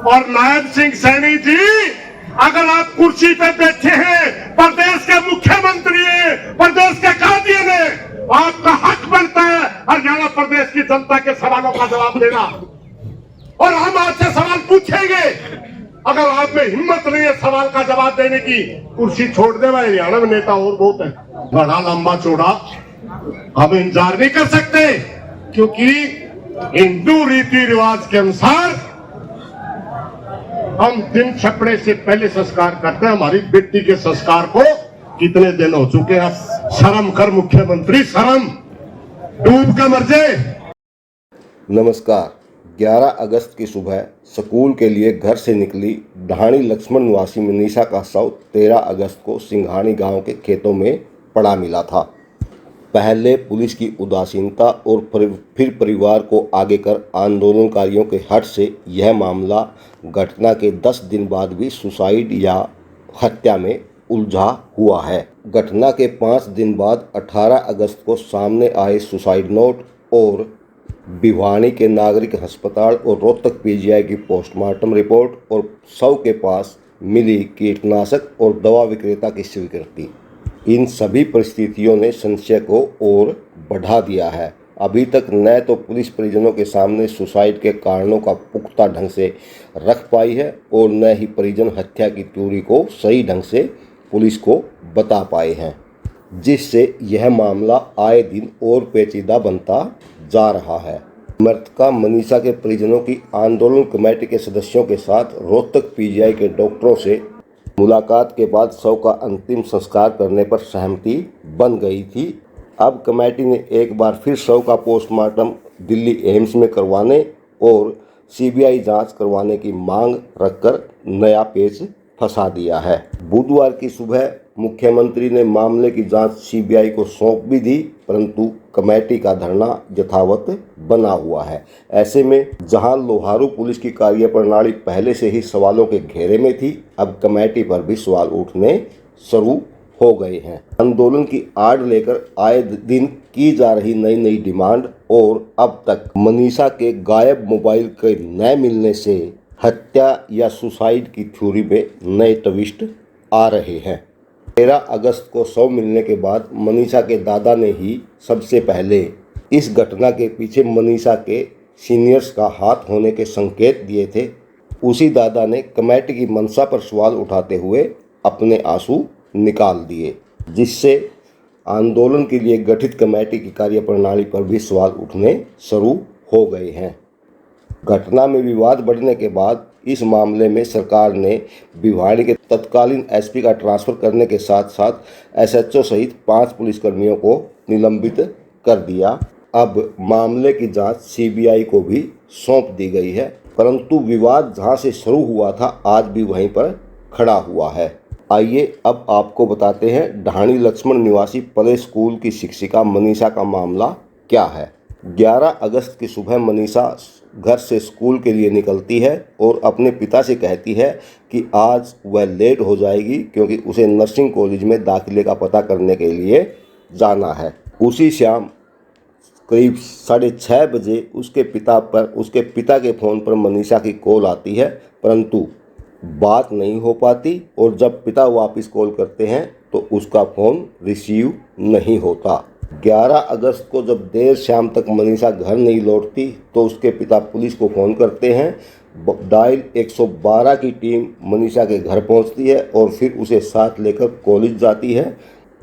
और नायब सिंह सैनी जी, अगर आप कुर्सी पे बैठे हैं, प्रदेश के मुख्यमंत्री हैं, प्रदेश के कादिर हैं, आपका हक बनता है हरियाणा प्रदेश की जनता के सवालों का जवाब देना। और हम आपसे सवाल पूछेंगे, अगर आप में हिम्मत नहीं है सवाल का जवाब देने की, कुर्सी छोड़ दे। भाई हरियाणा में नेता और बहुत है, बड़ा लंबा चौड़ा हम इंतजार नहीं कर सकते, क्योंकि हिंदू रीति रिवाज के अनुसार हम दिन छपड़े से पहले संस्कार करते हैं। हमारी बेटी के संस्कार को कितने दिन हो चुके हैं। शर्म कर मुख्यमंत्री, शर्म, डूब के मर जाए। नमस्कार। 11 अगस्त की सुबह स्कूल के लिए घर से निकली ढाणी लक्ष्मण निवासी मनीषा का शव 13 अगस्त को सिंघानी गांव के खेतों में पड़ा मिला था। पहले पुलिस की उदासीनता और फिर परिवार को आगे कर आंदोलनकारियों के हट से यह मामला घटना के 10 दिन बाद भी सुसाइड या हत्या में उलझा हुआ है। घटना के 5 दिन बाद 18 अगस्त को सामने आए सुसाइड नोट और भिवानी के नागरिक अस्पताल और रोहतक पीजीआई की पोस्टमार्टम रिपोर्ट और शव के पास मिली कीटनाशक और दवा विक्रेता की स्वीकृति, इन सभी परिस्थितियों ने संशय को और बढ़ा दिया है। अभी तक न तो पुलिस परिजनों के सामने सुसाइड के कारणों का पुख्ता ढंग से रख पाई है और न ही परिजन हत्या की थ्योरी को सही ढंग से पुलिस को बता पाए हैं, जिससे यह मामला आए दिन और पेचीदा बनता जा रहा है। मृतका मनीषा के परिजनों की आंदोलन कमेटी के सदस्यों के साथ रोहतक पीजीआई के डॉक्टरों से मुलाकात के बाद शव का अंतिम संस्कार करने पर सहमति बन गई थी। अब कमेटी ने एक बार फिर शव का पोस्टमार्टम दिल्ली एम्स में करवाने और सीबीआई जांच करवाने की मांग रखकर नया पेच फंसा दिया है। बुधवार की सुबह मुख्यमंत्री ने मामले की जांच सीबीआई को सौंप भी दी, परंतु कमेटी का धरना यथावत बना हुआ है। ऐसे में जहां लोहारू पुलिस की कार्यप्रणाली पहले से ही सवालों के घेरे में थी, अब कमेटी पर भी सवाल उठने शुरू हो गए हैं। आंदोलन की आड़ लेकर आए दिन की जा रही नई नई डिमांड और अब तक मनीषा के गायब मोबाइल के न मिलने से हत्या या सुसाइड की थ्योरी में नए ट्विस्ट आ रहे हैं। 13 अगस्त को शव मिलने के बाद मनीषा के दादा ने ही सबसे पहले इस घटना के पीछे मनीषा के सीनियर्स का हाथ होने के संकेत दिए थे। उसी दादा ने कमेटी की मंशा पर सवाल उठाते हुए अपने आंसू निकाल दिए, जिससे आंदोलन के लिए गठित कमेटी की कार्यप्रणाली पर भी सवाल उठने शुरू हो गए हैं। घटना में विवाद बढ़ने के बाद इस मामले में सरकार ने भिवानी के तत्कालीन एसपी का ट्रांसफर करने के साथ साथ एसएचओ सहित 5 पुलिसकर्मियों को निलंबित कर दिया। अब मामले की जांच सीबीआई को भी सौंप दी गई है, परंतु विवाद जहां से शुरू हुआ था आज भी वहीं पर खड़ा हुआ है। आइए अब आपको बताते हैं ढाणी लक्ष्मण निवासी प्ले स्कूल की शिक्षिका मनीषा का मामला क्या है। 11 अगस्त की सुबह मनीषा घर से स्कूल के लिए निकलती है और अपने पिता से कहती है कि आज वह लेट हो जाएगी क्योंकि उसे नर्सिंग कॉलेज में दाखिले का पता करने के लिए जाना है। उसी शाम करीब 6:30 बजे उसके पिता के फ़ोन पर मनीषा की कॉल आती है, परंतु बात नहीं हो पाती और जब पिता वापस कॉल करते हैं तो उसका फ़ोन रिसीव नहीं होता। 11 अगस्त को जब देर शाम तक मनीषा घर नहीं लौटती तो उसके पिता पुलिस को फ़ोन करते हैं। डायल 112 की टीम मनीषा के घर पहुंचती है और फिर उसे साथ लेकर कॉलेज जाती है,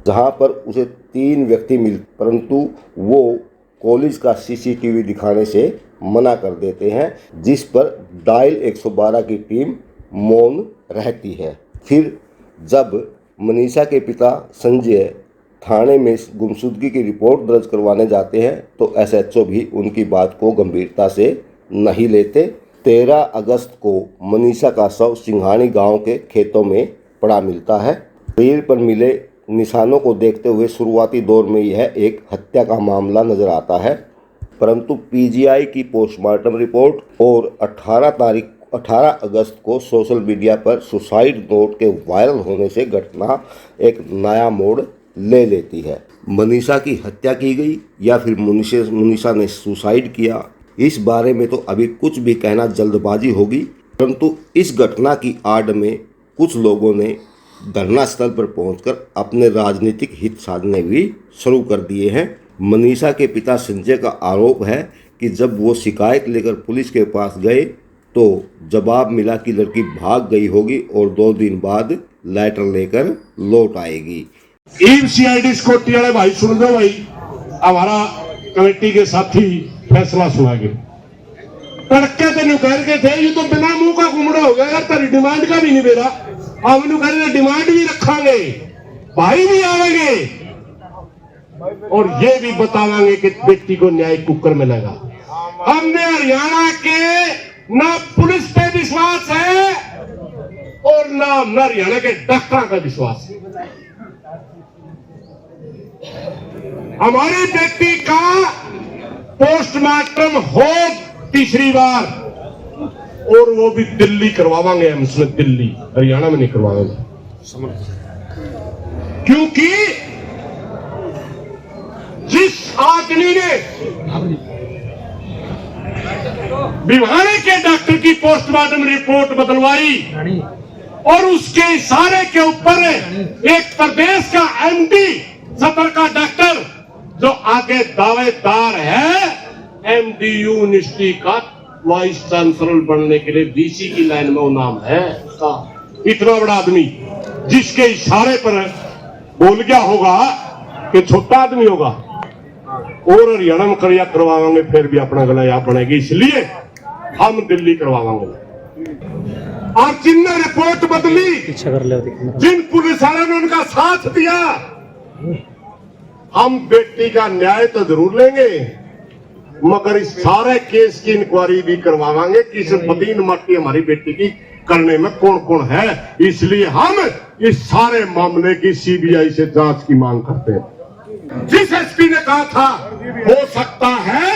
जहां पर उसे 3 व्यक्ति मिल, परंतु वो कॉलेज का सीसीटीवी दिखाने से मना कर देते हैं, जिस पर डायल 112 की टीम मौन रहती है। फिर जब मनीषा के पिता संजय थाने में गुमशुदगी की रिपोर्ट दर्ज करवाने जाते हैं तो एसएचओ भी उनकी बात को गंभीरता से नहीं लेते। 13 अगस्त को मनीषा का शव सिंघानी गांव के खेतों में पड़ा मिलता है। शरीर पर मिले निशानों को देखते हुए शुरुआती दौर में यह एक हत्या का मामला नजर आता है, परंतु पीजीआई की पोस्टमार्टम रिपोर्ट और 18 अगस्त को सोशल मीडिया पर सुसाइड नोट के वायरल होने से घटना एक नया मोड़ ले लेती है। मनीषा की हत्या की गई या फिर मनीषा ने सुसाइड किया, इस बारे में तो अभी कुछ भी कहना जल्दबाजी होगी, परंतु इस घटना की आड़ में कुछ लोगों ने धरना स्थल पर पहुंचकर अपने राजनीतिक हित साधने भी शुरू कर दिए हैं। मनीषा के पिता संजय का आरोप है कि जब वो शिकायत लेकर पुलिस के पास गए तो जवाब मिला कि लड़की भाग गई होगी और 2 दिन बाद लेटर लेकर लौट आएगी। सीआईडी सिक्योरिटी वाले भाई सुन दो भाई, हमारा कमेटी के साथी फैसला सुना के तड़के तेन कह के थे, ये तो बिना मुंह का घूमड़ा हो गया यार, तेरी डिमांड का भी नहीं मेरा। हम कह रहे डिमांड भी रखांगे, भाई भी आवेंगे और ये भी बतावांगे कि व्यक्ति को न्याय कुकर मिलेगा। हमने हरियाणा के ना पुलिस पे विश्वास है और ना हरियाणा के डॉक्टर का विश्वास है। हमारी बेटी का पोस्टमार्टम हो तीसरी बार, और वो भी दिल्ली करवावांगे हम, इसमें दिल्ली, हरियाणा में नहीं करवाएंगे। क्योंकि जिस आदमी ने भिवानी के डॉक्टर की पोस्टमार्टम रिपोर्ट बदलवाई और उसके इशारे के ऊपर एक प्रदेश का एमडी सदर का डॉक्टर जो आगे दावेदार है एमडीयू यूनिवर्सिटी का वाइस चांसलर बनने के लिए बीसी की लाइन में वो नाम है उसका, इतना बड़ा आदमी जिसके इशारे पर बोल गया होगा कि छोटा आदमी होगा और हरियाणा में करिया करवाएंगे, फिर भी अपना गला यहाँ बनेगी, इसलिए हम दिल्ली करवाएंगे। और जिनने रिपोर्ट बदली, जिन पुलिस वालों ने उनका साथ दिया, हम बेटी का न्याय तो जरूर लेंगे मगर इस सारे केस की इंक्वायरी भी करवाएंगे कि इस बदीन मट्टी हमारी बेटी की करने में कौन कौन है। इसलिए हम इस सारे मामले की सीबीआई से जांच की मांग करते हैं। जिस एसपी ने कहा था हो सकता है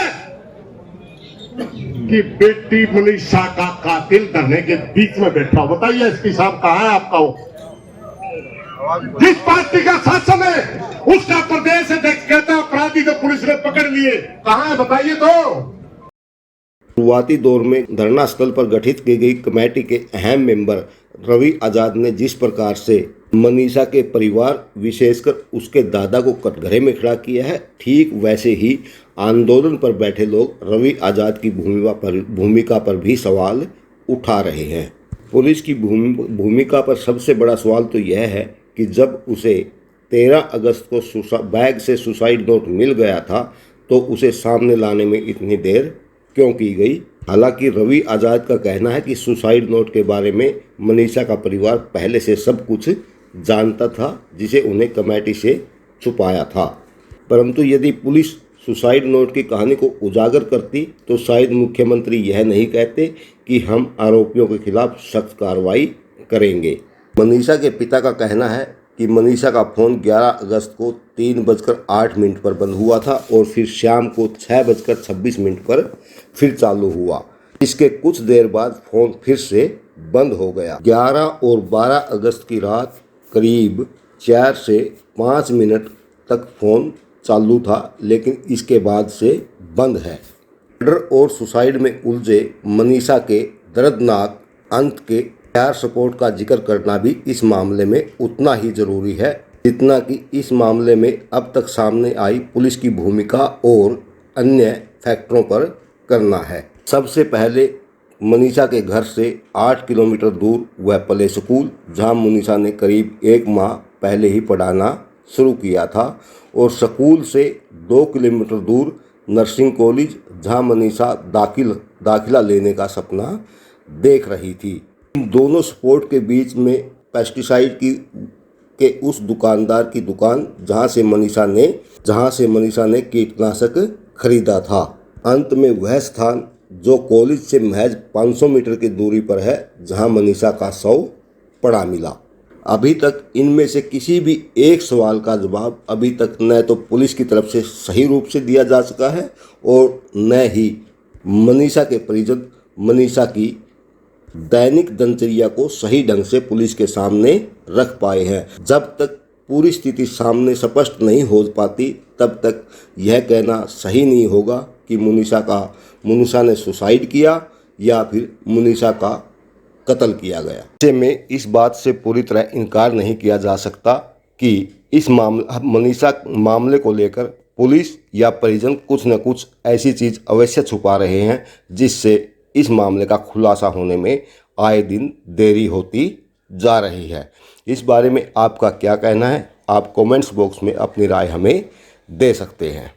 कि बेटी मनीषा का कातिल धरने के बीच में बैठा, बताइए एसपी साहब कहाँ है आपका वो? जिस पार्टी का शासन है उसका प्रदेश कहता अपराधी तो पुलिस ने पकड़ लिए, कहाँ है बताइए तो। शुरुआती दौर में धरना स्थल पर गठित की गई कमेटी के अहम मेंबर रवि आजाद ने जिस प्रकार से मनीषा के परिवार विशेषकर उसके दादा को कटघरे में खड़ा किया है, ठीक वैसे ही आंदोलन पर बैठे लोग रवि आजाद की भूमिका पर भी सवाल उठा रहे हैं। पुलिस की भूमिका पर सबसे बड़ा सवाल तो यह है कि जब उसे 13 अगस्त को बैग से सुसाइड नोट मिल गया था तो उसे सामने लाने में इतनी देर क्यों की गई। हालांकि रवि आजाद का कहना है कि सुसाइड नोट के बारे में मनीषा का परिवार पहले से सब कुछ जानता था जिसे उन्हें कमेटी से छुपाया था, परंतु यदि पुलिस सुसाइड नोट की कहानी को उजागर करती तो शायद मुख्यमंत्री यह नहीं कहते कि हम आरोपियों के खिलाफ सख्त कार्रवाई करेंगे। मनीषा के पिता का कहना है कि मनीषा का फ़ोन 11 अगस्त को 3:08 पर बंद हुआ था और फिर शाम को 6:26 पर फिर चालू हुआ। इसके कुछ देर बाद फ़ोन फिर से बंद हो गया। 11 और 12 अगस्त की रात करीब 4 से 5 मिनट तक फ़ोन चालू था लेकिन इसके बाद से बंद है। मर्डर और सुसाइड में उलझे मनीषा के दर्दनाक अंत के एयर सपोर्ट का जिक्र करना भी इस मामले में उतना ही जरूरी है जितना कि इस मामले में अब तक सामने आई पुलिस की भूमिका और अन्य फैक्टरों पर करना है। सबसे पहले मनीषा के घर से 8 किलोमीटर दूर वह प्ले स्कूल जहां मनीषा ने करीब 1 माह पहले ही पढ़ाना शुरू किया था और स्कूल से 2 किलोमीटर दूर नर्सिंग कॉलेज जहां मनीषा दाखिला लेने का सपना देख रही थी। इन दोनों स्पॉट के बीच में पेस्टिसाइड के उस दुकानदार की दुकान जहां से मनीषा ने कीटनाशक खरीदा था। अंत में वह स्थान जो कॉलेज से महज 500 मीटर की दूरी पर है जहां मनीषा का शव पड़ा मिला। अभी तक इनमें से किसी भी एक सवाल का जवाब अभी तक न तो पुलिस की तरफ से सही रूप से दिया जा सका है और न ही मनीषा के परिजन मनीषा की दैनिक दिनचर्या को सही ढंग से पुलिस के सामने रख पाए हैं। जब तक पूरी स्थिति सामने स्पष्ट नहीं हो पाती तब तक यह कहना सही नहीं होगा कि मनीषा ने सुसाइड किया या फिर मनीषा का कत्ल किया गया। ऐसे में इस बात से पूरी तरह इनकार नहीं किया जा सकता कि इस मनीषा मामले को लेकर पुलिस या परिजन कुछ न कुछ ऐसी चीज़ अवश्य छुपा रहे हैं जिससे इस मामले का खुलासा होने में आए दिन देरी होती जा रही है। इस बारे में आपका क्या कहना है? आप कमेंट्स बॉक्स में अपनी राय हमें दे सकते हैं।